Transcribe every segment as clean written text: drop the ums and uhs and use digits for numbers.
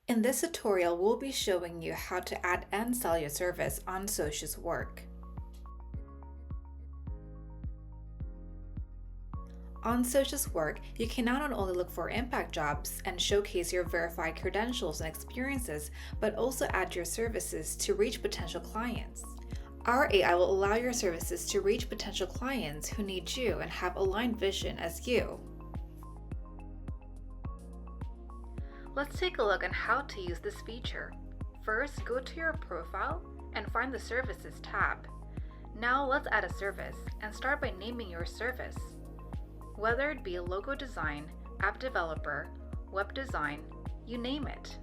In this tutorial, we'll be showing you how to add and sell your service on Socious Work. On Socious Work, you can not only look for impact jobs and showcase your verified credentials and experiences, but also add your services to reach potential clients. Our AI will allow your services to reach potential clients who need you and have aligned vision as you. Let's take a look at how to use this feature. First, go to your profile and find the Services tab. Now let's add a service and start by naming your service. Whether it be logo design, app developer, web design, you name it.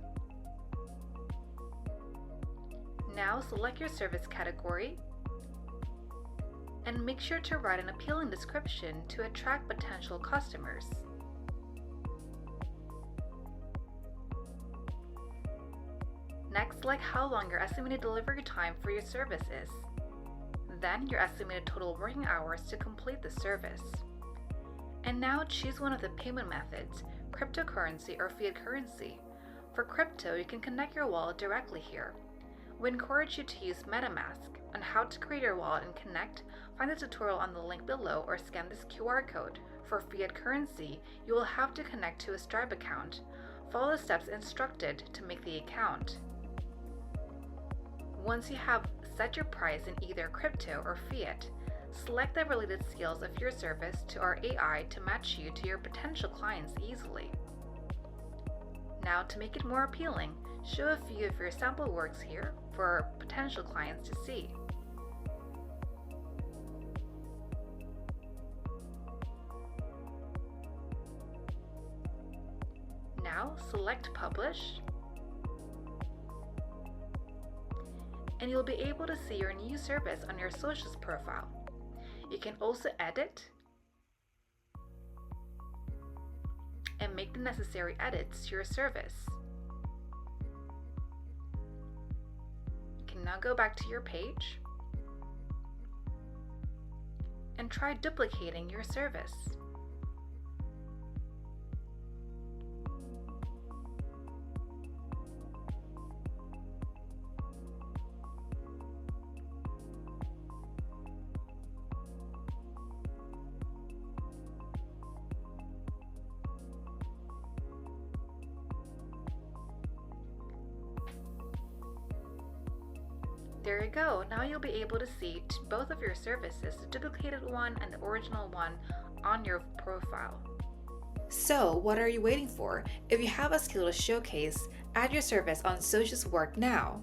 Now select your service category and make sure to write an appealing description to attract potential customers. Next, select how long your estimated delivery time for your service is. Then your estimated total working hours to complete the service. And now choose one of the payment methods, cryptocurrency or fiat currency. For crypto, you can connect your wallet directly here. We encourage you to use MetaMask. On how to create your wallet and connect, find the tutorial on the link below or scan this QR code. For fiat currency, you will have to connect to a Stripe account. Follow the steps instructed to make the account. Once you have set your price in either crypto or fiat, select the related skills of your service to our AI to match you to your potential clients easily. Now, to make it more appealing, show a few of your sample works here for our potential clients to see. Now, select Publish, and you'll be able to see your new service on your Socials profile. You can also edit and make the necessary edits to your service. You can now go back to your page and try duplicating your service. There you go. Now you'll be able to see both of your services, the duplicated one and the original one, on your profile. So, what are you waiting for? If you have a skill to showcase, add your service on Socious Work now.